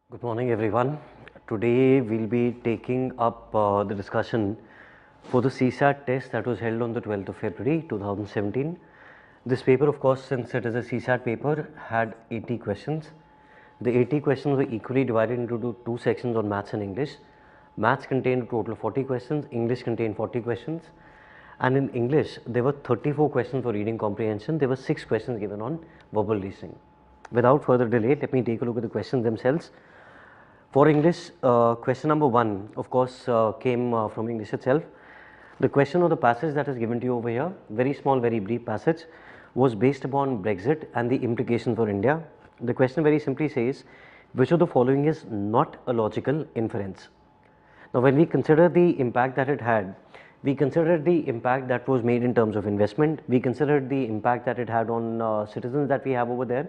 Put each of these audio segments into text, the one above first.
Good morning, everyone. Today we'll be taking up the discussion for the CSAT test that was held on the 12th of February 2017. This paper, of course, since it is a CSAT paper, had 80 questions. The 80 questions were equally divided into two sections on maths and English. Maths contained a total of 40 questions, English contained 40 questions, and in English there were 34 questions for reading comprehension. There were 6 questions given on verbal listening. Without further delay, let me take a look at the questions themselves. For English, question number 1, of course, came from English itself. The question of the passage that is given to you over here, very small, very brief passage, was based upon Brexit and the implications for India. The question very simply says, which of the following is not a logical inference? Now, when we consider the impact that it had, we considered the impact that was made in terms of investment, we considered the impact that it had on citizens that we have over there.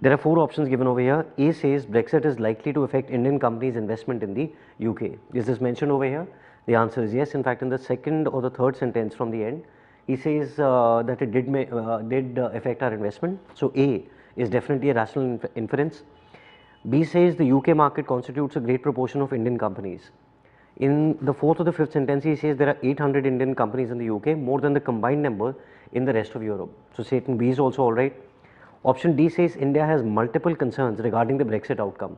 There are 4 options given over here. A says Brexit is likely to affect Indian companies' investment in the UK. Is this mentioned over here? The answer is yes. In fact, in the second or the third sentence from the end, he says that it did affect our investment. So A is definitely a rational inference. B says the UK market constitutes a great proportion of Indian companies. In the fourth or the fifth sentence, he says there are 800 Indian companies in the UK, more than the combined number in the rest of Europe. So statement B is also all right. Option D says India has multiple concerns regarding the Brexit outcome.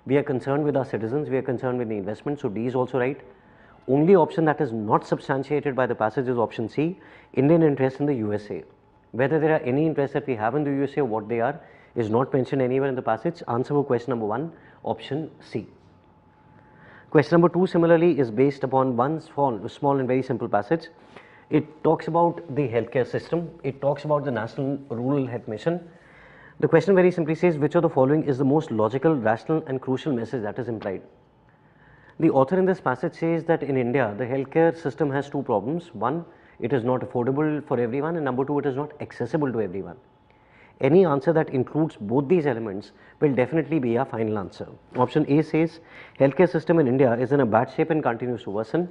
We are concerned with our citizens, we are concerned with the investment, so D is also right. Only option that is not substantiated by the passage is option C, Indian interest in the USA. Whether there are any interests that we have in the USA or what they are is not mentioned anywhere in the passage. Answer for question number 1, option C. Question number 2 similarly is based upon one small and very simple passage. It talks about the healthcare system, it talks about the National Rural Health Mission. The question very simply says, which of the following is the most logical, rational and crucial message that is implied? The author in this passage says that in India, the healthcare system has 2 problems. 1, it is not affordable for everyone, and number 2, it is not accessible to everyone. Any answer that includes both these elements will definitely be a final answer. Option A says, healthcare system in India is in a bad shape and continues to worsen.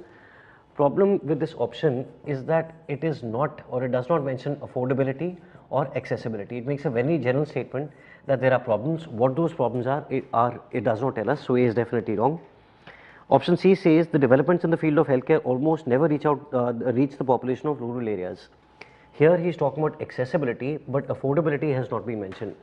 Problem with this option is that it is not, or it does not mention affordability or accessibility. It makes a very general statement that there are problems. What those problems are, it does not tell us, so A is definitely wrong. Option C says the developments in the field of healthcare almost never reach the population of rural areas. Here he is talking about accessibility, but affordability has not been mentioned.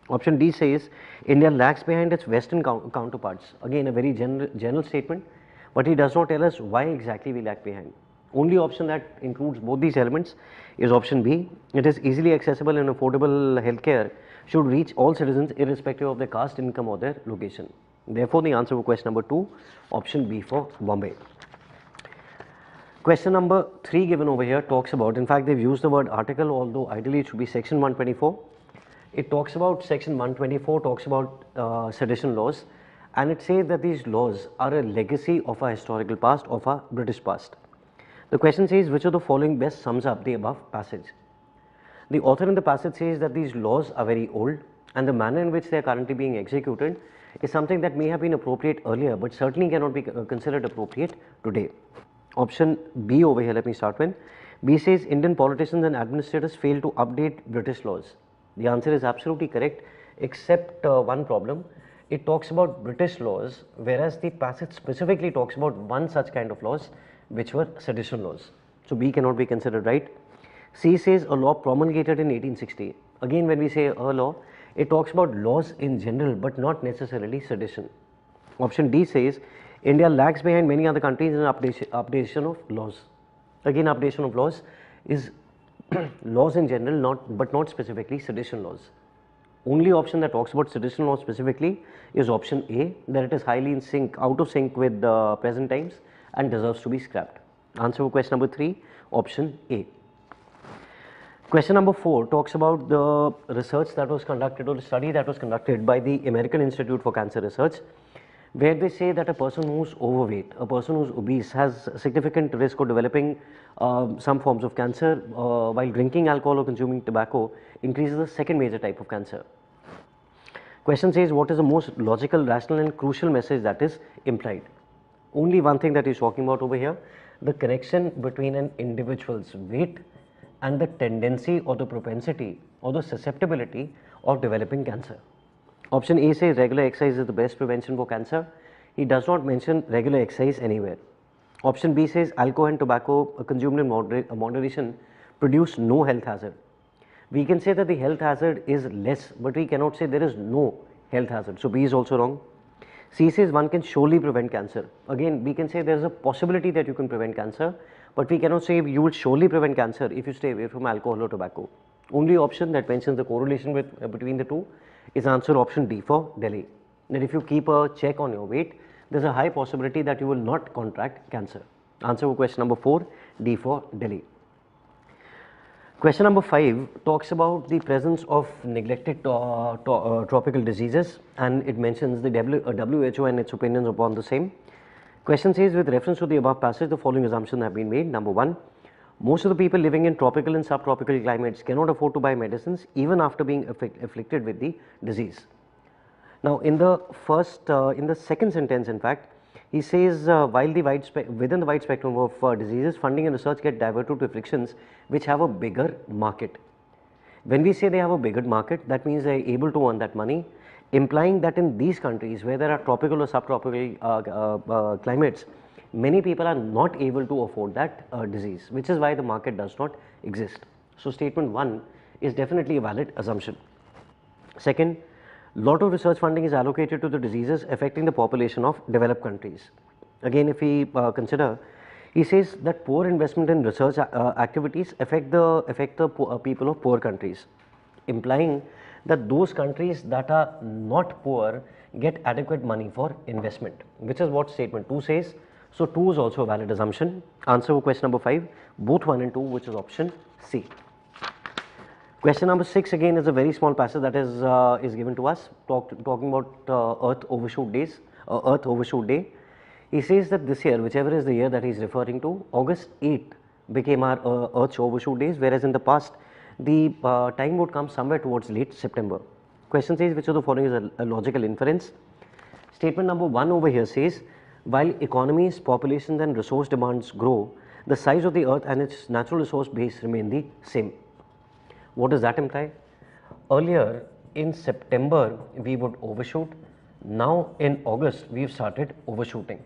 Option D says India lags behind its western counterparts. Again, a very general statement, but he does not tell us why exactly we lag behind. Only option that includes both these elements is option B. It is easily accessible and affordable healthcare should reach all citizens irrespective of their caste, income or their location. Therefore, the answer for question number 2, option B for Bombay. Question number 3 given over here talks about, in fact, they've used the word article, although ideally it should be section 124. It talks about section 124, talks about sedition laws, and it says that these laws are a legacy of our historical past, of our British past. The question says, which of the following best sums up the above passage? The author in the passage says that these laws are very old, and the manner in which they are currently being executed is something that may have been appropriate earlier, but certainly cannot be considered appropriate today. Option B over here, let me start with. B says Indian politicians and administrators fail to update British laws. The answer is absolutely correct, except one problem. It talks about British laws, whereas the passage specifically talks about one such kind of laws, which were sedition laws. So B cannot be considered right. C says a law promulgated in 1860. Again, when we say a law, it talks about laws in general, but not necessarily sedition. Option D says India lags behind many other countries in updation of laws. Again, updation of laws is laws in general, but not specifically sedition laws. Only option that talks about sedition laws specifically is option A, that it is highly out of sync with the present times and deserves to be scrapped. Answer for question number 3, option A. Question number 4 talks about the research that was conducted, or the study that was conducted by the American Institute for Cancer Research, where they say that a person who's overweight, a person who's obese has significant risk of developing some forms of cancer, while drinking alcohol or consuming tobacco increases the second major type of cancer. Question says, what is the most logical, rational and crucial message that is implied? Only one thing that he's talking about over here, the connection between an individual's weight and the tendency or the propensity or the susceptibility of developing cancer. Option A says regular exercise is the best prevention for cancer. He does not mention regular exercise anywhere. Option B says alcohol and tobacco consumed in moderation produce no health hazard. We can say that the health hazard is less, but we cannot say there is no health hazard. So B is also wrong. C says one can surely prevent cancer. Again, we can say there is a possibility that you can prevent cancer, but we cannot say you will surely prevent cancer if you stay away from alcohol or tobacco. Only option that mentions the correlation between the two is answer option D for Delhi. That if you keep a check on your weight, there is a high possibility that you will not contract cancer. Answer for question number 4, D for Delhi. Question number 5 talks about the presence of neglected tropical diseases, and it mentions the WHO and its opinions upon the same. Question says, with reference to the above passage, the following assumptions have been made. Number 1, most of the people living in tropical and subtropical climates cannot afford to buy medicines even after being afflicted with the disease. Now, in the second sentence, in fact, he says while within the wide spectrum of diseases, funding and research get diverted to afflictions which have a bigger market. When we say they have a bigger market, that means they are able to earn that money, implying that in these countries where there are tropical or subtropical climates, many people are not able to afford that disease, which is why the market does not exist. So, statement 1 is definitely a valid assumption. Second, lot of research funding is allocated to the diseases affecting the population of developed countries. Again, if we consider, he says that poor investment in research activities affect the people of poor countries, implying that those countries that are not poor get adequate money for investment, which is what statement 2 says. So, 2 is also a valid assumption. Answer for question number 5, both 1 and 2, which is option C. Question number 6 again is a very small passage that is given to us, talking about Earth Overshoot Day. He says that this year, whichever is the year that he is referring to, August 8th became our Earth's Overshoot Days, whereas in the past the time would come somewhere towards late September. Question says which of the following is a logical inference. Statement number 1 over here says, while economies, populations and resource demands grow, the size of the Earth and its natural resource base remain the same. What does that imply? Earlier in September we would overshoot, now in August we have started overshooting.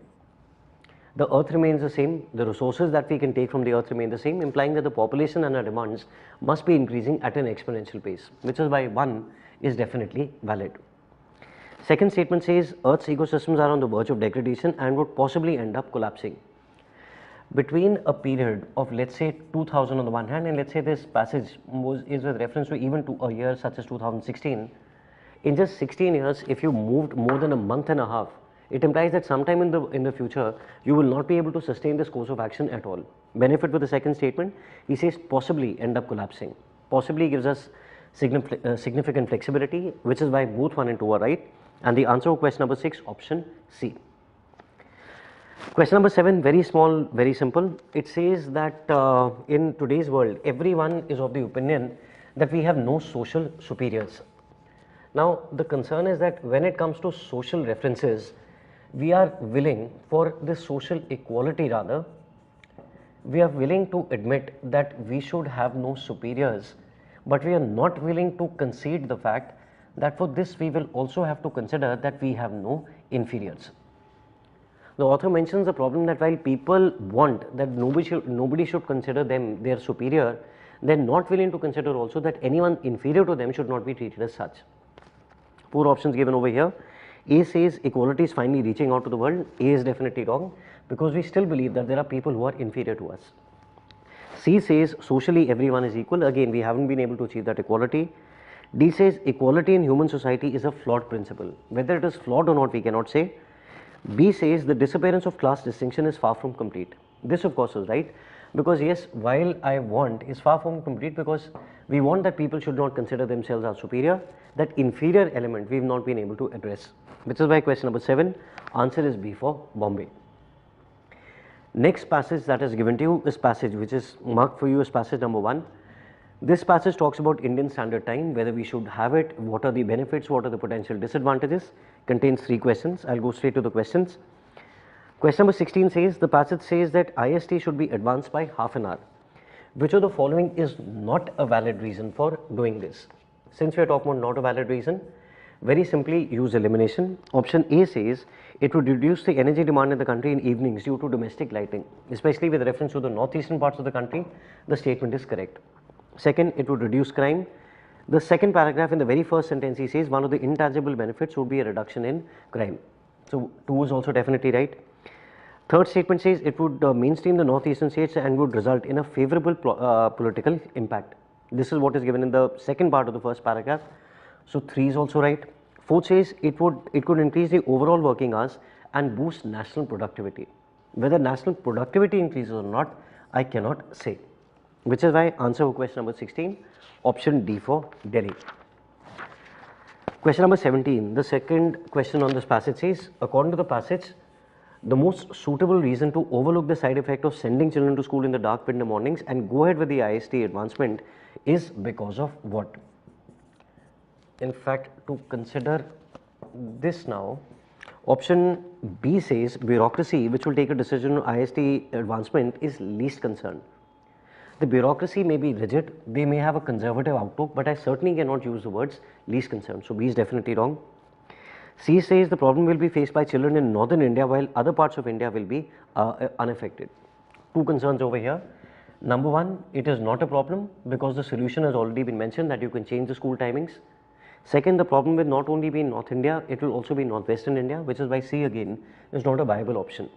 The Earth remains the same, the resources that we can take from the Earth remain the same, implying that the population and our demands must be increasing at an exponential pace, which is why 1 is definitely valid. Second statement says Earth's ecosystems are on the verge of degradation and would possibly end up collapsing. Between a period of, let's say, 2000 on the one hand, and let's say this passage is with reference to even to a year such as 2016, in just 16 years, if you moved more than a month and a half, it implies that sometime in the future you will not be able to sustain this course of action at all. Benefit with the second statement, he says possibly end up collapsing. Possibly gives us significant flexibility, which is why both 1 and 2 are right, and the answer for question number 6, option C. Question number 7, very small, very simple. It says that in today's world, everyone is of the opinion that we have no social superiors. Now, the concern is that when it comes to social references, we are willing for this social equality rather, we are willing to admit that we should have no superiors, but we are not willing to concede the fact that for this we will also have to consider that we have no inferiors. The author mentions the problem that while people want that nobody should consider them their superior, they are not willing to consider also that anyone inferior to them should not be treated as such. 4 options given over here. A says equality is finally reaching out to the world. A is definitely wrong because we still believe that there are people who are inferior to us. C says socially everyone is equal. Again, we haven't been able to achieve that equality. D says equality in human society is a flawed principle. Whether it is flawed or not, we cannot say. B says the disappearance of class distinction is far from complete. This of course is right, because yes, while I want is far from complete, because we want that people should not consider themselves as superior, that inferior element we have not been able to address, which is why question number 7, answer is B for Bombay. Next passage that is given to you is passage which is marked for you as passage number 1. This passage talks about Indian Standard Time, whether we should have it, what are the benefits, what are the potential disadvantages, contains 3 questions. I will go straight to the questions. Question number 16 says, the passage says that IST should be advanced by half an hour. Which of the following is not a valid reason for doing this? Since we are talking about not a valid reason, Very simply use elimination. Option A says it would reduce the energy demand in the country in evenings due to domestic lighting, especially with reference to the northeastern parts of the country. The statement is correct. Second, it would reduce crime. The second paragraph in the very first sentence, he says one of the intangible benefits would be a reduction in crime. So 2 is also definitely right. Third statement says it would mainstream the northeastern states and would result in a favorable political impact. This is what is given in the second part of the first paragraph. So 3 is also right. Fourth says it could increase the overall working hours and boost national productivity. Whether national productivity increases or not, I cannot say. Which is why answer for question number 16, option D for Delhi. Question number 17, the second question on this passage says, according to the passage, the most suitable reason to overlook the side effect of sending children to school in the dark winter mornings and go ahead with the IST advancement is because of what? In fact, to consider this now, option B says bureaucracy which will take a decision on IST advancement is least concern. The bureaucracy may be rigid, they may have a conservative outlook, but I certainly cannot use the words least concern. So B is definitely wrong. C says the problem will be faced by children in northern India while other parts of India will be unaffected. Two concerns over here. Number one, it is not a problem because the solution has already been mentioned that you can change the school timings. Second, the problem will not only be in North India, it will also be in northwestern India, which is why C again is not a viable option.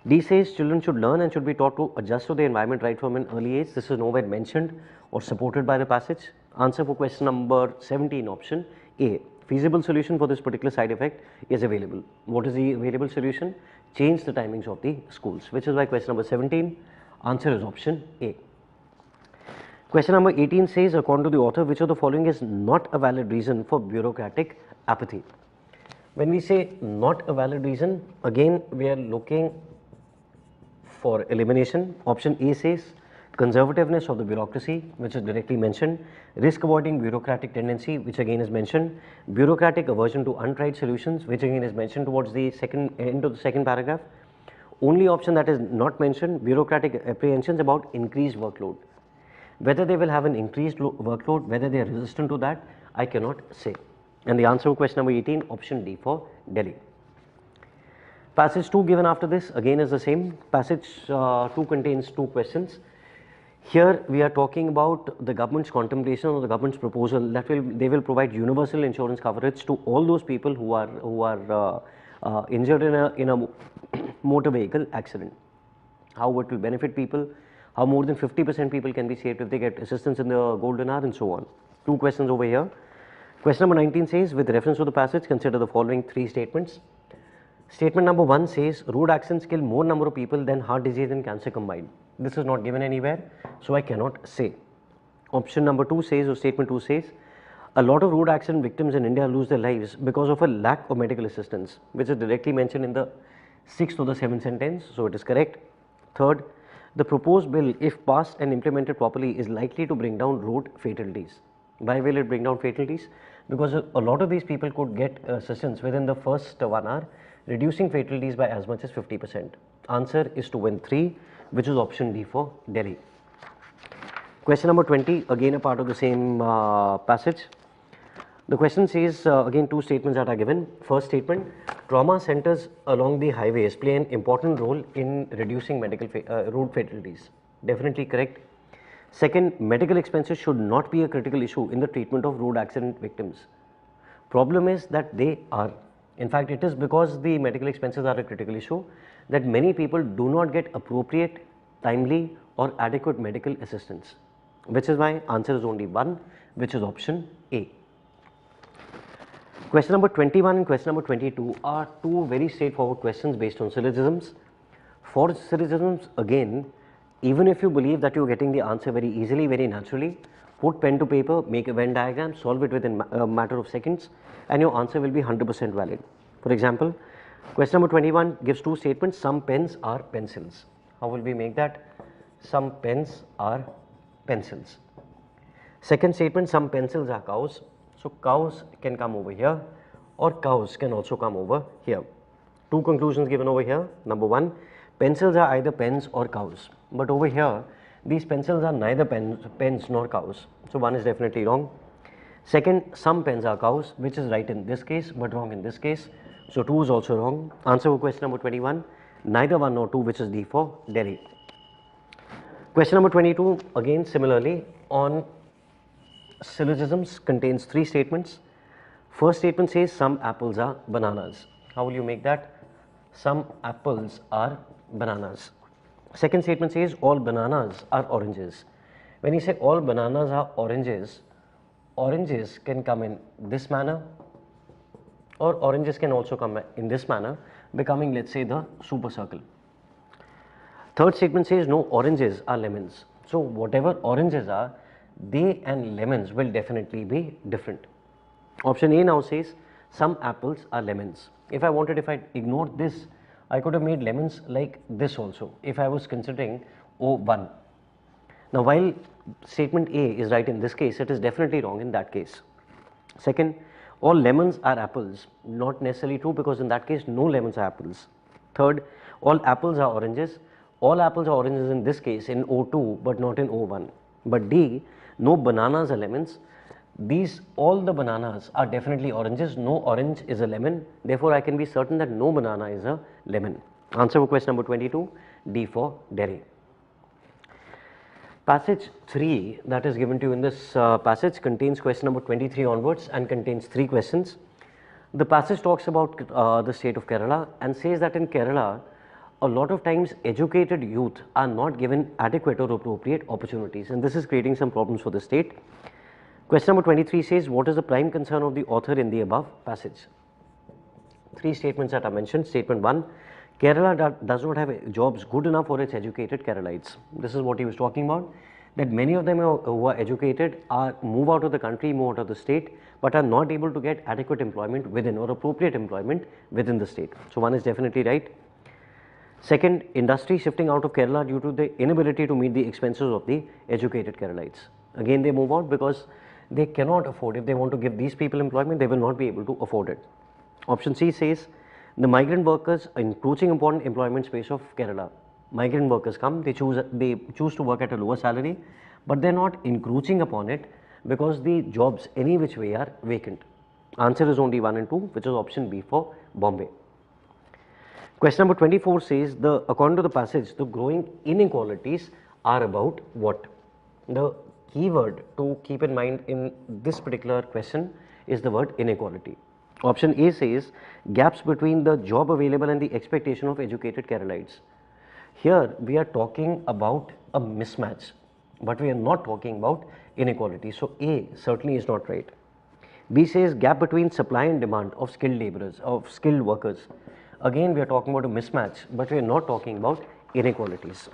D says children should learn and should be taught to adjust to the environment right from an early age. This is nowhere mentioned or supported by the passage. Answer for question number 17, option A. Feasible solution for this particular side effect is available. What is the available solution? Change the timings of the schools, which is why question number 17, answer is option A. Question number 18 says, according to the author, which of the following is not a valid reason for bureaucratic apathy? When we say not a valid reason, again we are looking for elimination. Option A says conservativeness of the bureaucracy, which is directly mentioned, risk avoiding bureaucratic tendency, which again is mentioned, bureaucratic aversion to untried solutions, which again is mentioned towards the end of the second paragraph. Only option that is not mentioned, bureaucratic apprehensions about increased workload. Whether they will have an increased workload, whether they are resistant to that, I cannot say. And the answer to question number 18, option D for Delhi. Passage 2 given after this again is the same. Passage 2 contains 2 questions. Here we are talking about the government's contemplation or the government's proposal that they will provide universal insurance coverage to all those people who are injured in a motor vehicle accident. How it will benefit people, how more than 50% people can be saved if they get assistance in the golden hour and so on. 2 questions over here. Question number 19 says, with reference to the passage, consider the following 3 statements. Statement number 1 says, road accidents kill more number of people than heart disease and cancer combined. This is not given anywhere, so I cannot say. Option number 2 says, or statement 2 says, a lot of road accident victims in India lose their lives because of a lack of medical assistance, which is directly mentioned in the 6th or the 7th sentence, so it is correct. Third, the proposed bill, if passed and implemented properly, is likely to bring down road fatalities. Why will it bring down fatalities? Because a lot of these people could get assistance within the first 1 hour, reducing fatalities by as much as 50%. Answer is 2 and 3, which is option D for Delhi. Question number 20, again a part of the same passage. The question says, again 2 statements that are given. First statement, trauma centers along the highways play an important role in reducing road fatalities. Definitely correct. Second, medical expenses should not be a critical issue in the treatment of road accident victims. Problem is that they are. In fact, it is because the medical expenses are a critical issue that many people do not get appropriate, timely or adequate medical assistance, which is why answer is only 1, which is option A. Question number 21 and question number 22 are 2 very straightforward questions based on syllogisms. For syllogisms, again, even if you believe that you are getting the answer very easily, very naturally, put pen to paper, make a Venn diagram, solve it within a matter of seconds, and your answer will be 100% valid. For example, question number 21 gives 2 statements, some pens are pencils. How will we make that? Some pens are pencils. Second statement, some pencils are cows. So cows can come over here or cows can also come over here. 2 conclusions given over here. Number 1, pencils are either pens or cows. But over here, these pencils are neither pens nor cows. So 1 is definitely wrong. Second, some pens are cows, which is right in this case but wrong in this case. So 2 is also wrong. Answer for question number 21, neither 1 nor 2, which is D for Delhi. Question number 22, again similarly on syllogisms, contains 3 statements. First statement says some apples are bananas. How will you make that? Some apples are bananas. Second statement says all bananas are oranges. When you say all bananas are oranges, oranges can come in this manner or oranges can also come in this manner, becoming, let's say, the super circle. Third statement says no oranges are lemons. So whatever oranges are, they and lemons will definitely be different. Option A now says some apples are lemons. If I wanted, if I ignored this, I could have made lemons like this also if I was considering O1. Now while statement A is right in this case, it is definitely wrong in that case. Second, all lemons are apples, not necessarily true, because in that case no lemons are apples. Third, all apples are oranges. All apples are oranges in this case in O2 but not in O1. But D, no bananas are lemons. These, all the bananas are definitely oranges. No orange is a lemon. Therefore, I can be certain that no banana is a lemon. Answer for question number 22, D for Delhi. Passage 3 that is given to you in this passage contains question number 23 onwards and contains 3 questions. The passage talks about the state of Kerala and says that in Kerala, a lot of times educated youth are not given adequate or appropriate opportunities, and this is creating some problems for the state. Question number 23 says, what is the prime concern of the author in the above passage? 3 statements that are mentioned. Statement 1, Kerala does not have jobs good enough for its educated Keralites. This is what he was talking about, that many of them who are educated move out of the country, move out of the state, but are not able to get adequate employment within or appropriate employment within the state. So 1 is definitely right. Second, industry shifting out of Kerala due to the inability to meet the expenses of the educated Keralites. Again, they move out because they cannot afford. If they want to give these people employment, they will not be able to afford it. Option C says, the migrant workers are encroaching upon employment space of Kerala. Migrant workers come, they choose to work at a lower salary, but they are not encroaching upon it because the jobs any which way are vacant. Answer is only 1 and 2, which is option B for Bombay. Question number 24 says, according to the passage, the growing inequalities are about what? The keyword to keep in mind in this particular question is the word inequality. Option A says, gaps between the job available and the expectation of educated Keralites. Here we are talking about a mismatch, but we are not talking about inequality. So A certainly is not right. B says gap between supply and demand of skilled laborers, of skilled workers. Again, we are talking about a mismatch, but we are not talking about inequalities.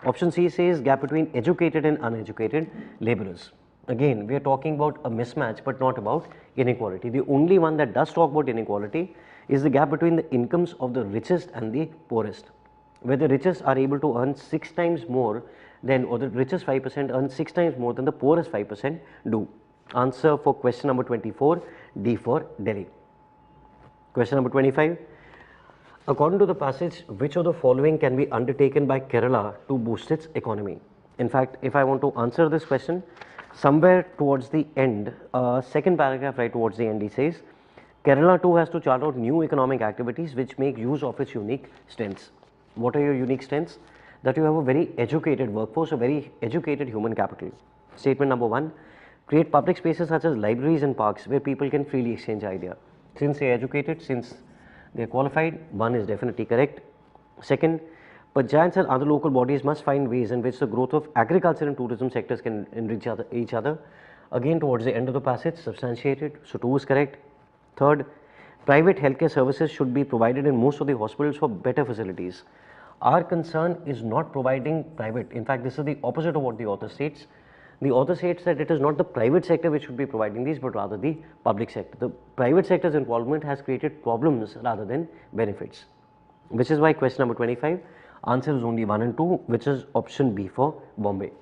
Option C says gap between educated and uneducated laborers. Again, we are talking about a mismatch, but not about inequality. The only one that does talk about inequality is the gap between the incomes of the richest and the poorest, where the richest are able to earn 6 times more than, or the richest 5% earn 6 times more than the poorest 5% do. Answer for question number 24, D for Delhi. Question number 25. According to the passage, which of the following can be undertaken by Kerala to boost its economy? In fact, if I want to answer this question, somewhere towards the end, second paragraph right towards the end, he says, Kerala too has to chart out new economic activities which make use of its unique strengths. What are your unique strengths? That you have a very educated workforce, a very educated human capital. Statement number 1, create public spaces such as libraries and parks where people can freely exchange ideas. Since they are educated, since they are qualified, 1 is definitely correct. Second, panchayats and other local bodies must find ways in which the growth of agriculture and tourism sectors can enrich each other. Again, towards the end of the passage, substantiated, so 2 is correct. Third, private healthcare services should be provided in most of the hospitals for better facilities. Our concern is not providing private. In fact, this is the opposite of what the author states. The author states that it is not the private sector which should be providing these, but rather the public sector. The private sector's involvement has created problems rather than benefits, which is why question number 25, answer is only 1 and 2, which is option B for Bombay.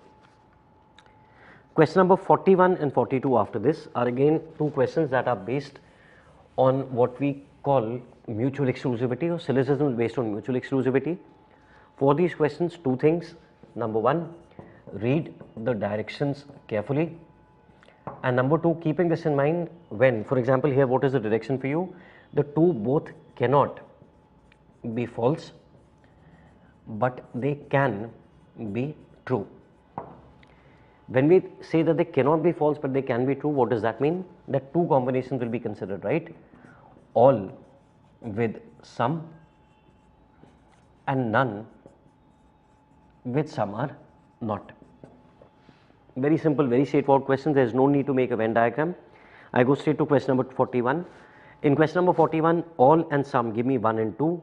Question number 41 and 42 after this are again 2 questions that are based on what we call mutual exclusivity or syllogisms based on mutual exclusivity. For these questions, 2 things. Number 1, read the directions carefully. And number 2, keeping this in mind, when, for example, here what is the direction for you? The two both cannot be false, but they can be true. When we say that they cannot be false but they can be true, what does that mean? That two combinations will be considered, right? All with some and none with some are not. Very simple, very straightforward question. There is no need to make a Venn diagram. I go straight to question number 41. In question number 41, all and some give me 1 and 2.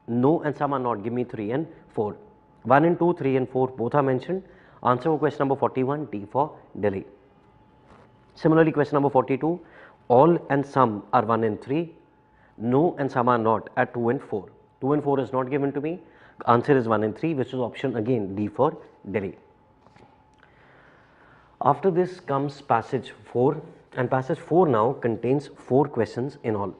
No and some are not, give me 3 and 4. 1 and 2, 3 and 4 both are mentioned. Answer for question number 41, D for Delhi. Similarly, question number 42, all and some are 1 and 3. No and some are not at 2 and 4. 2 and 4 is not given to me. Answer is 1 and 3, which is option again D for Delhi. After this comes passage 4, and passage 4 now contains 4 questions in all.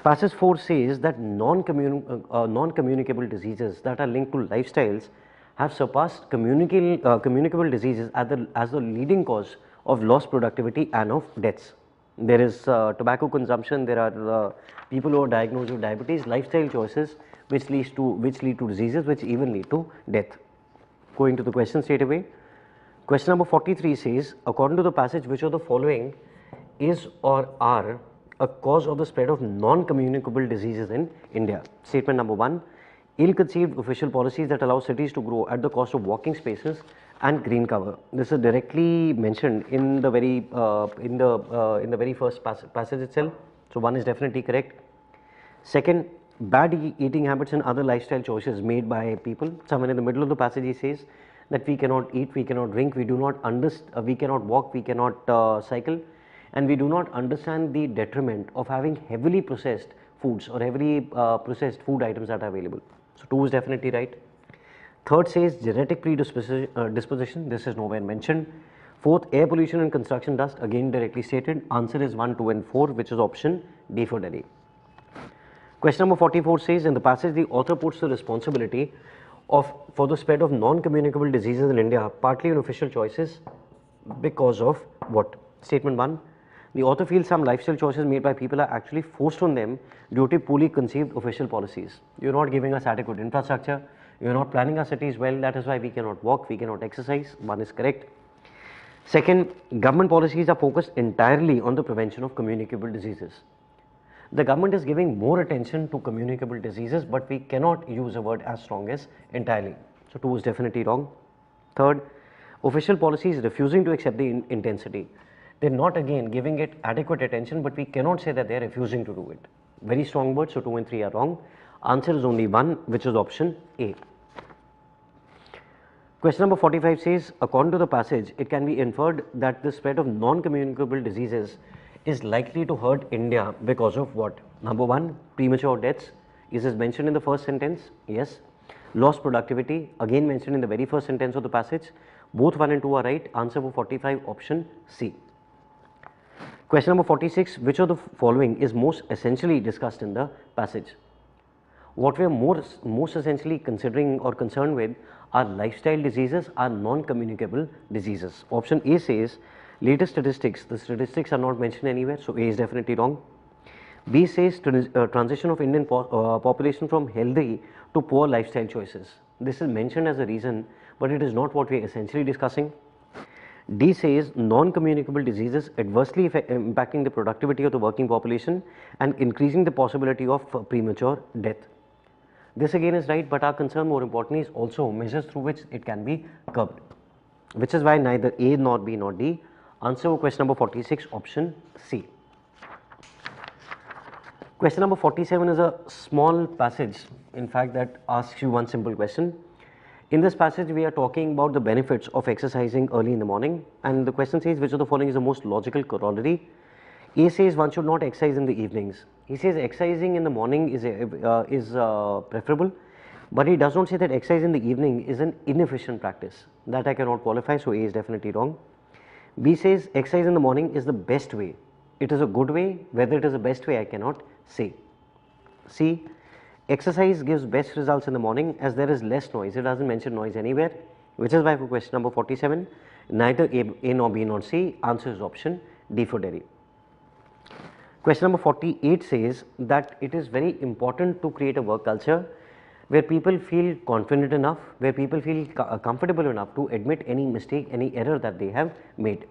Passage 4 says that non-communicable diseases that are linked to lifestyles have surpassed communicable diseases as the leading cause of lost productivity and of deaths. There is tobacco consumption, there are people who are diagnosed with diabetes, lifestyle choices which lead to diseases which even lead to death. Going to the question straight away. Question number 43 says, according to the passage, which of the following is or are a cause of the spread of non-communicable diseases in India? Statement number 1, ill-conceived official policies that allow cities to grow at the cost of walking spaces and green cover. This is directly mentioned in the very first passage itself. So 1 is definitely correct. Second, bad eating habits and other lifestyle choices made by people. Somewhere in the middle of the passage he says that we cannot eat, we cannot drink, we do not we cannot walk, we cannot cycle, and we do not understand the detriment of having heavily processed foods or heavily processed food items that are available. So 2 is definitely right. Third says genetic predisposition, this is nowhere mentioned. Fourth, air pollution and construction dust, again directly stated. Answer is 1, 2 and 4, which is option D for Delhi. Question number 44 says, in the passage the author puts the responsibility for the spread of non-communicable diseases in India partly on official choices because of what? Statement 1, the author feels some lifestyle choices made by people are actually forced on them due to poorly conceived official policies. You are not giving us adequate infrastructure, you are not planning our cities well, that is why we cannot walk, we cannot exercise. 1 is correct. Second, government policies are focused entirely on the prevention of communicable diseases. The government is giving more attention to communicable diseases, but we cannot use a word as strong as entirely. So 2 is definitely wrong. Third, official policies refusing to accept the intensity. They are not again giving it adequate attention, but we cannot say that they are refusing to do it. Very strong words, so 2 and 3 are wrong. Answer is only 1, which is option A. Question number 45 says, according to the passage, it can be inferred that the spread of non-communicable diseases is likely to hurt India because of what? Number 1, premature deaths. Is this mentioned in the first sentence? Yes. Lost productivity, again mentioned in the very first sentence of the passage. Both 1 and 2 are right. Answer for 45, option C. Question number 46, which of the following is most essentially discussed in the passage? What we are most essentially considering or concerned with are lifestyle diseases, are non-communicable diseases. Option A says latest statistics, the statistics are not mentioned anywhere, so A is definitely wrong. B says transition of Indian population from healthy to poor lifestyle choices. This is mentioned as a reason, but it is not what we are essentially discussing. D says non-communicable diseases adversely impacting the productivity of the working population and increasing the possibility of premature death. This again is right, but our concern more importantly is also measures through which it can be curbed, which is why neither A nor B nor D. Answer for question number 46, option C. Question number 47 is a small passage, in fact, that asks you one simple question. In this passage, we are talking about the benefits of exercising early in the morning, and the question says which of the following is the most logical corollary. A says one should not exercise in the evenings. He says exercising in the morning is preferable, but he does not say that exercise in the evening is an inefficient practice. That I cannot qualify, so A is definitely wrong. B says exercise in the morning is the best way. It is a good way. Whether it is the best way, I cannot say. C, exercise gives best results in the morning as there is less noise. It does not mention noise anywhere, which is why for question number 47, Neither A nor B nor C. Answer is option D for Delhi. Question number 48 says that it is very important to create a work culture where people feel confident enough, where people feel comfortable enough to admit any mistake, any error that they have made.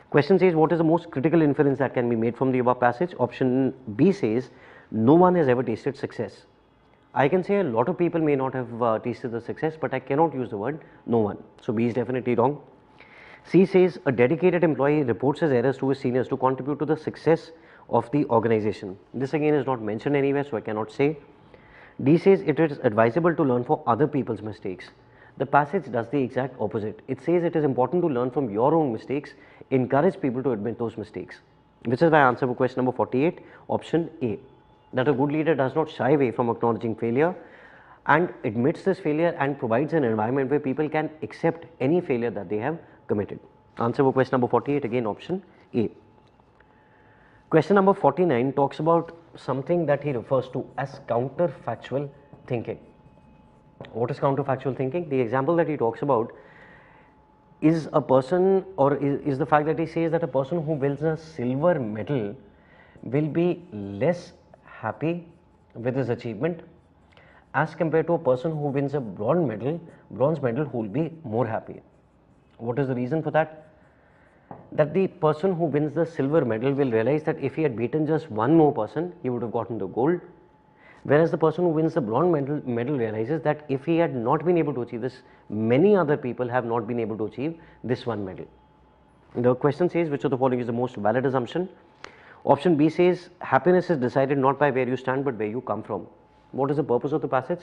Question says, what is the most critical inference that can be made from the above passage? Option B says, no one has ever tasted success. I can say a lot of people may not have tasted the success, but I cannot use the word no one. So B is definitely wrong. C says, a dedicated employee reports his errors to his seniors to contribute to the success of the organization. This again is not mentioned anywhere, so I cannot say. D says, it is advisable to learn from other people's mistakes. The passage does the exact opposite. It says it is important to learn from your own mistakes, encourage people to admit those mistakes, which is my answer for question number 48, option A. That a good leader does not shy away from acknowledging failure and admits this failure and provides an environment where people can accept any failure that they have committed. Answer for question number 48, again option A. Question number 49 talks about something that he refers to as counterfactual thinking. What is counterfactual thinking? The example that he talks about is a person, or is the fact that he says that a person who wins a silver medal will be less happy with his achievement as compared to a person who wins a bronze medal who will be more happy. What is the reason for that? That the person who wins the silver medal will realize that if he had beaten just one more person, he would have gotten the gold. Whereas the person who wins the bronze medal realizes that if he had not been able to achieve this, many other people have not been able to achieve this one medal. The question says, which of the following is the most valid assumption? Option B says, happiness is decided not by where you stand but where you come from. What is the purpose of the passage?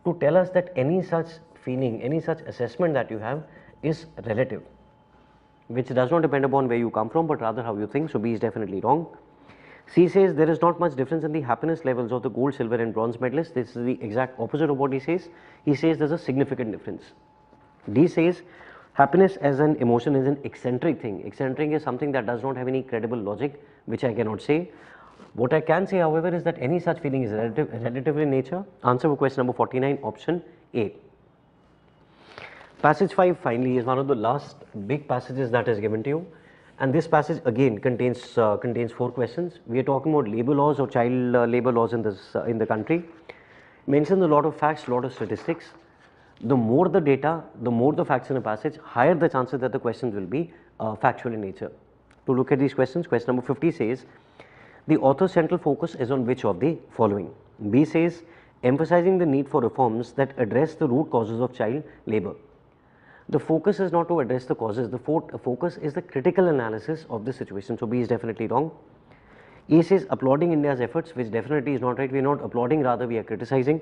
To tell us that any such feeling, any such assessment that you have is relative, which does not depend upon where you come from but rather how you think. So B is definitely wrong. C says there is not much difference in the happiness levels of the gold, silver and bronze medalists. This is the exact opposite of what he says. He says there is a significant difference. D says happiness as an emotion is an eccentric thing. Eccentric is something that does not have any credible logic, which I cannot say. What I can say, however, is that any such feeling is relative in nature. Answer for question number 49, option A. Passage 5 finally is one of the last big passages that is given to you, and this passage again contains 4 questions. We are talking about labor laws or child labor laws in the country. Mentions a lot of facts, lot of statistics. The more the data, the more the facts in a passage, higher the chances that the questions will be factual in nature. To look at these questions, question number 50 says, the author's central focus is on which of the following? B says, emphasizing the need for reforms that address the root causes of child labor. The focus is not to address the causes, the focus is the critical analysis of the situation. So B is definitely wrong. A says applauding India's efforts, which definitely is not right. We are not applauding, rather we are criticizing.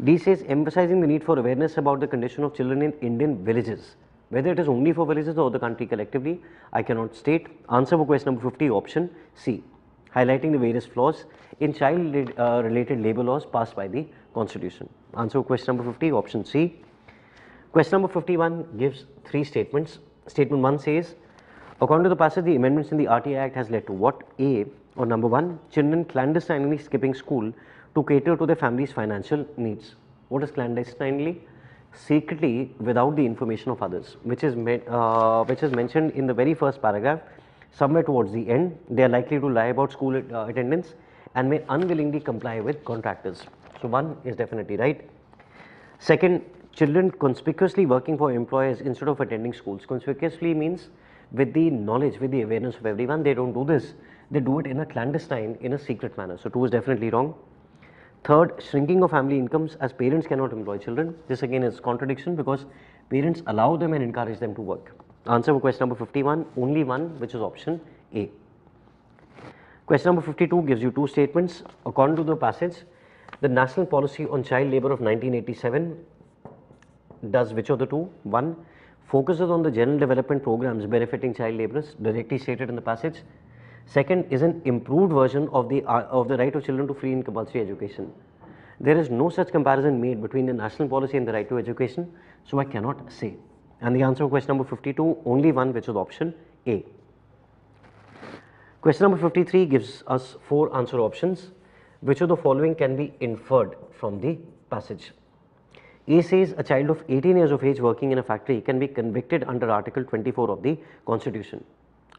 D says emphasizing the need for awareness about the condition of children in Indian villages. Whether it is only for villages or the country collectively, I cannot state. Answer for question number 50, option C. Highlighting the various flaws in child related labor laws passed by the Constitution. Answer for question number 50, option C. Question number 51 gives 3 statements. Statement 1 says, according to the passage, the amendments in the RTI Act has led to what? A, or number 1, children clandestinely skipping school to cater to their family's financial needs. What is clandestinely? Secretly, without the information of others, which is mentioned in the very first paragraph. Somewhere towards the end, they are likely to lie about school attendance and may unwillingly comply with contractors. So 1 is definitely right. Second, children conspicuously working for employers instead of attending schools. Conspicuously means with the knowledge, with the awareness of everyone. They don't do this. They do it in a clandestine, in a secret manner. So 2 is definitely wrong. Third, shrinking of family incomes as parents cannot employ children. This again is contradiction because parents allow them and encourage them to work. Answer for question number 51, only 1, which is option A. Question number 52 gives you 2 statements. According to the passage, the National Policy on Child Labour of 1987 does which of the 2? 1, focuses on the general development programs benefiting child labourers, directly stated in the passage. Second is an improved version of the right of children to free and compulsory education. There is no such comparison made between the national policy and the right to education, so I cannot say. And the answer for question number 52, only 1, which is option A. Question number 53 gives us 4 answer options. Which of the following can be inferred from the passage? A says a child of 18 years of age working in a factory can be convicted under Article 24 of the Constitution.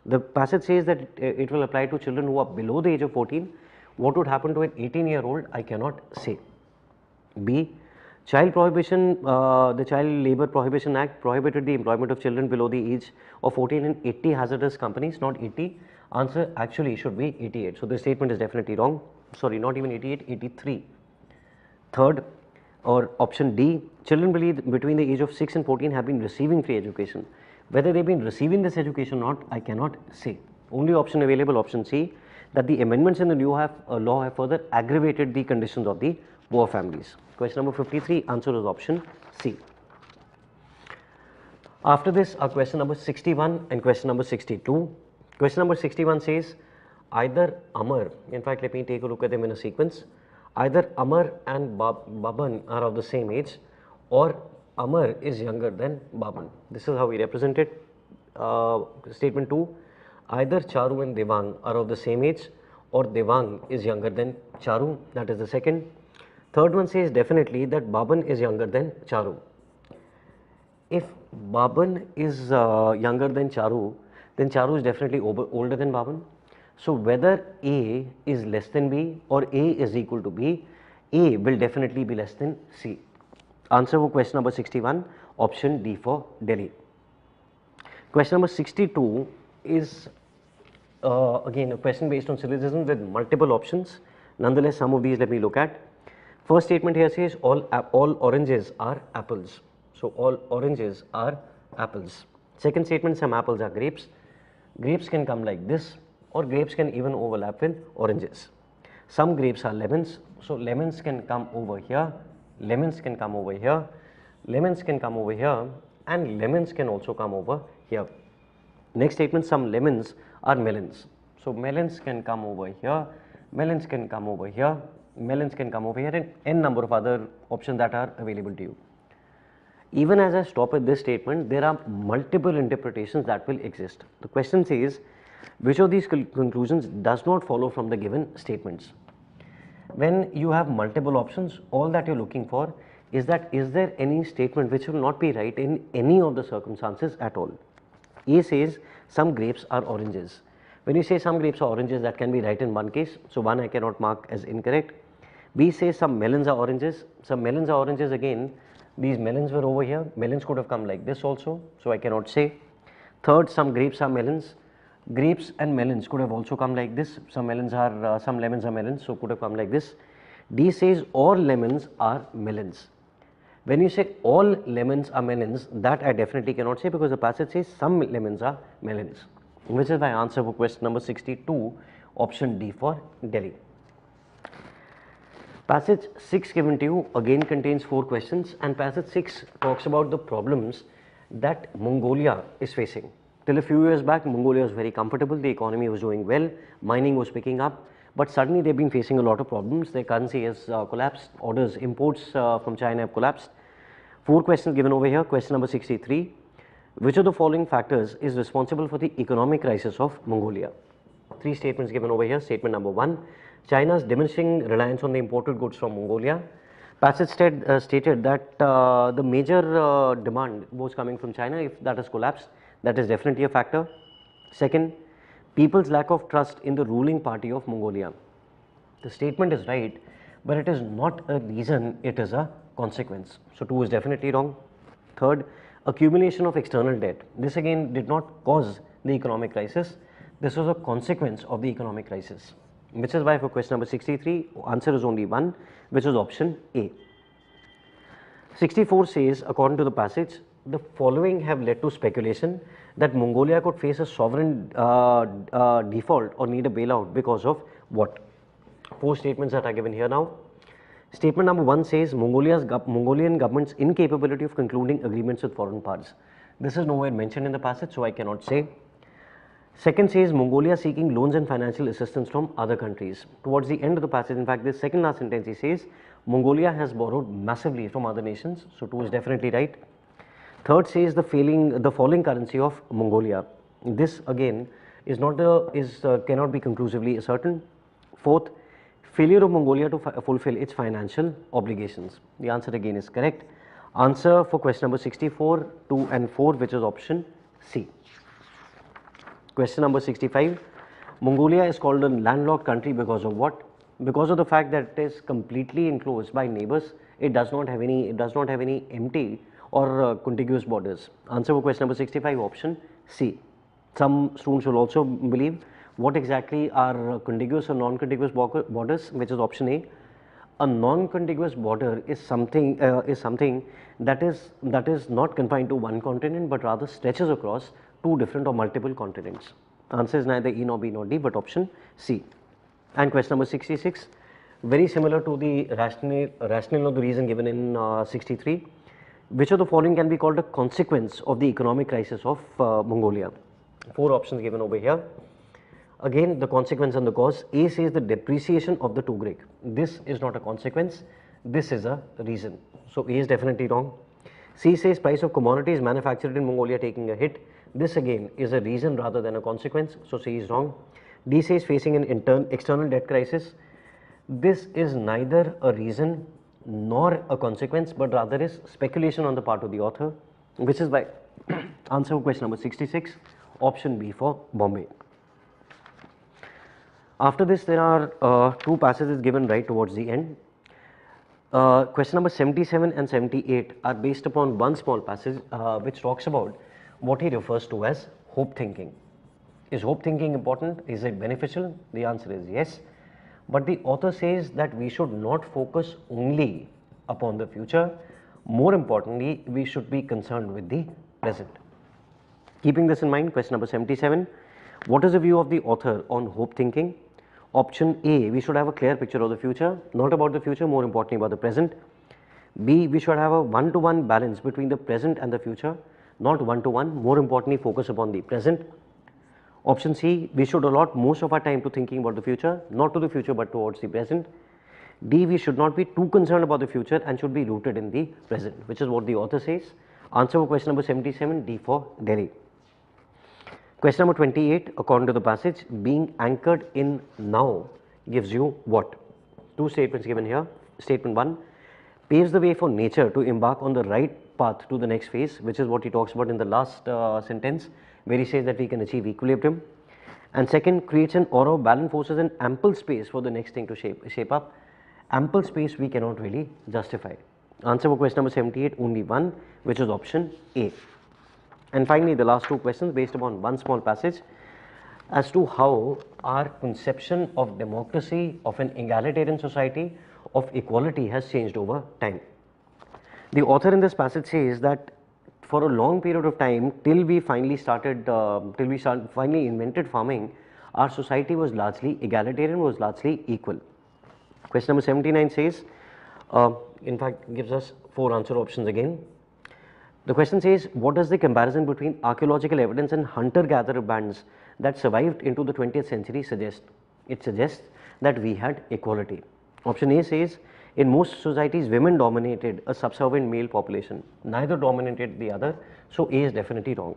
The passage says that it will apply to children who are below the age of 14. What would happen to an 18-year-old? I cannot say. B. Child Prohibition, the Child Labour Prohibition Act prohibited the employment of children below the age of 14 in 80 hazardous companies, not 80. Answer actually should be 88. So, this statement is definitely wrong. Sorry, not even 88, 83. Third, or option D, children between the age of 6 and 14 have been receiving free education. Whether they have been receiving this education or not, I cannot say. Only option available, option C, that the amendments in the new law have further aggravated the conditions of the poor families. Question number 53, answer is option C. After this are question number 61 and question number 62. Question number 61 says either Amar, in fact let me take a look at them in a sequence, either Amar and Baban are of the same age, or Amar is younger than Baban. This is how we represent it. Statement 2, either Charu and Devang are of the same age, or Devang is younger than Charu, that is the second. Third one says definitely that Baban is younger than Charu. If Baban is younger than Charu, then Charu is definitely older than Baban. So, whether A is less than B or A is equal to B, A will definitely be less than C. Answer for question number 61, option D for Delhi. Question number 62 is again a question based on syllogism with multiple options. Nonetheless, some of these let me look at. First statement here says all oranges are apples. So, all oranges are apples. Second statement, some apples are grapes. Grapes can come like this, or grapes can even overlap with oranges. Some grapes are lemons. So, lemons can come over here, lemons can come over here, lemons can come over here, and lemons can also come over here. Next statement, some lemons are melons. So, melons can come over here, melons can come over here, melons can come over here, and n number of other options that are available to you. Even as I stop at this statement, there are multiple interpretations that will exist. The question says, which of these conclusions does not follow from the given statements? When you have multiple options, all that you are looking for is that is there any statement which will not be right in any of the circumstances at all. A says some grapes are oranges. When you say some grapes are oranges, that can be right in one case. So, one I cannot mark as incorrect. B says some melons are oranges. Some melons are oranges again. These melons were over here. Melons could have come like this also. So, I cannot say. Third, some grapes are melons. Grapes and melons could have also come like this. Some lemons are melons, so could have come like this. D says all lemons are melons. When you say all lemons are melons, that I definitely cannot say, because the passage says some lemons are melons, which is my answer for question number 62, option D for Delhi. Passage 6 given to you again contains 4 questions, and passage 6 talks about the problems that Mongolia is facing. Till a few years back, Mongolia was very comfortable, the economy was doing well, mining was picking up, but suddenly they have been facing a lot of problems. Their currency has collapsed, orders, imports from China have collapsed. 4 questions given over here. Question number 63, which of the following factors is responsible for the economic crisis of Mongolia? 3 statements given over here. Statement number 1, China's diminishing reliance on the imported goods from Mongolia. Passage stated that the major demand was coming from China. If that has collapsed, that is definitely a factor. Second, people's lack of trust in the ruling party of Mongolia. The statement is right, but it is not a reason, it is a consequence. So, 2 is definitely wrong. Third, accumulation of external debt. This again did not cause the economic crisis. This was a consequence of the economic crisis, which is why for question number 63, answer is only 1, which is option A. 64 says, according to the passage, the following have led to speculation that Mongolia could face a sovereign default or need a bailout because of what? 4 statements that are given here now. Statement number 1 says Mongolian government's incapability of concluding agreements with foreign powers. This is nowhere mentioned in the passage, so I cannot say. Second says Mongolia seeking loans and financial assistance from other countries. Towards the end of the passage, in fact, this second last sentence he says Mongolia has borrowed massively from other nations, so 2 is definitely right. Third says the falling currency of Mongolia. This again is cannot be conclusively ascertained. Fourth, failure of Mongolia to fulfill its financial obligations. The answer again is correct. Answer for question number 64, 2 and 4, which is option C. Question number 65. Mongolia is called a landlocked country because of what? Because of the fact that it is completely enclosed by neighbors. It does not have any empty or contiguous borders. Answer for question number 65, option C. Some students will also believe what exactly are contiguous or non-contiguous borders, which is option A. A non-contiguous border is something that is not confined to one continent, but rather stretches across two different or multiple continents. Answer is neither E nor B nor D, but option C. And question number 66, very similar to the rationale of the reason given in 63. Which of the following can be called a consequence of the economic crisis of Mongolia? 4 options given over here. Again, the consequence and the cause. A says the depreciation of the tugrek. This is not a consequence, this is a reason. So A is definitely wrong. C says price of commodities manufactured in Mongolia taking a hit. This again is a reason rather than a consequence, so C is wrong. D says facing an external debt crisis. This is neither a reason nor a consequence, but rather is speculation on the part of the author, which is why answer for question number 66, option B for Bombay. After this, there are 2 passages given right towards the end. Question number 77 and 78 are based upon one small passage which talks about what he refers to as hope thinking. Is hope thinking important? Is it beneficial? The answer is yes. But the author says that we should not focus only upon the future. More importantly, we should be concerned with the present. Keeping this in mind, question number 77, what is the view of the author on hope thinking? Option A, we should have a clear picture of the future, not about the future, more importantly about the present. B, we should have a one-to-one balance between the present and the future, not one-to-one, more importantly focus upon the present. Option C, we should allot most of our time to thinking about the future, not to the future but towards the present. D, we should not be too concerned about the future and should be rooted in the present, which is what the author says. Answer for question number 77, D for Delhi. Question number 28, according to the passage, being anchored in now gives you what? 2 statements given here. Statement 1, paves the way for nature to embark on the right path to the next phase, which is what he talks about in the last sentence, where he says that we can achieve equilibrium. And second, creates an aura of balanced forces and ample space for the next thing to shape up. Ample space we cannot really justify. Answer for question number 78, only one, which is option A. And finally, the last 2 questions based upon one small passage as to how our conception of democracy, of an egalitarian society, of equality has changed over time. The author in this passage says that for a long period of time, till we finally invented farming, our society was largely egalitarian, was largely equal. Question number 79 says, in fact gives us 4 answer options again. The question says, what does the comparison between archaeological evidence and hunter-gatherer bands that survived into the 20th century suggest? It suggests that we had equality. Option A says, in most societies, women dominated a subservient male population. Neither dominated the other, so A is definitely wrong.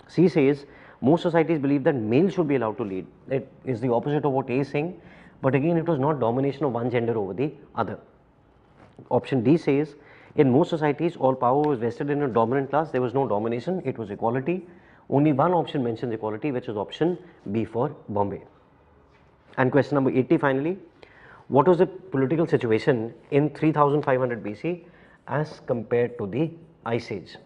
C says, most societies believe that males should be allowed to lead. It is the opposite of what A is saying, but again it was not domination of one gender over the other. Option D says, in most societies, all power was vested in a dominant class. There was no domination, it was equality. Only one option mentions equality, which is option B for Bombay. And question number 80 finally, what was the political situation in 3500 BC as compared to the Ice Age?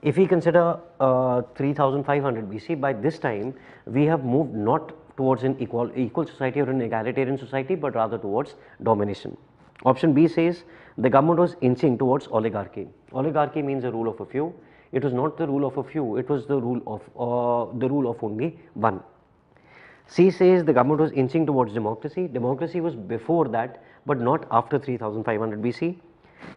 If we consider 3500 BC, by this time we have moved not towards an equal society or an egalitarian society, but rather towards domination. Option B says the government was inching towards oligarchy. Oligarchy means the rule of a few. It was not the rule of a few, it was the rule of only one. C says the government was inching towards democracy. Democracy was before that, but not after 3500 BC.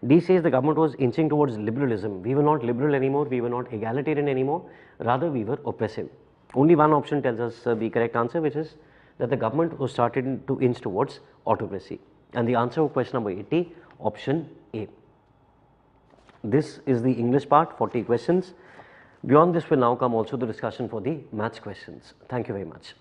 D says the government was inching towards liberalism. We were not liberal anymore, we were not egalitarian anymore, rather we were oppressive. Only one option tells us the correct answer, which is that the government was starting to inch towards autocracy. And the answer for question number 80, option A. This is the English part, 40 questions. Beyond this will now come also the discussion for the maths questions. Thank you very much.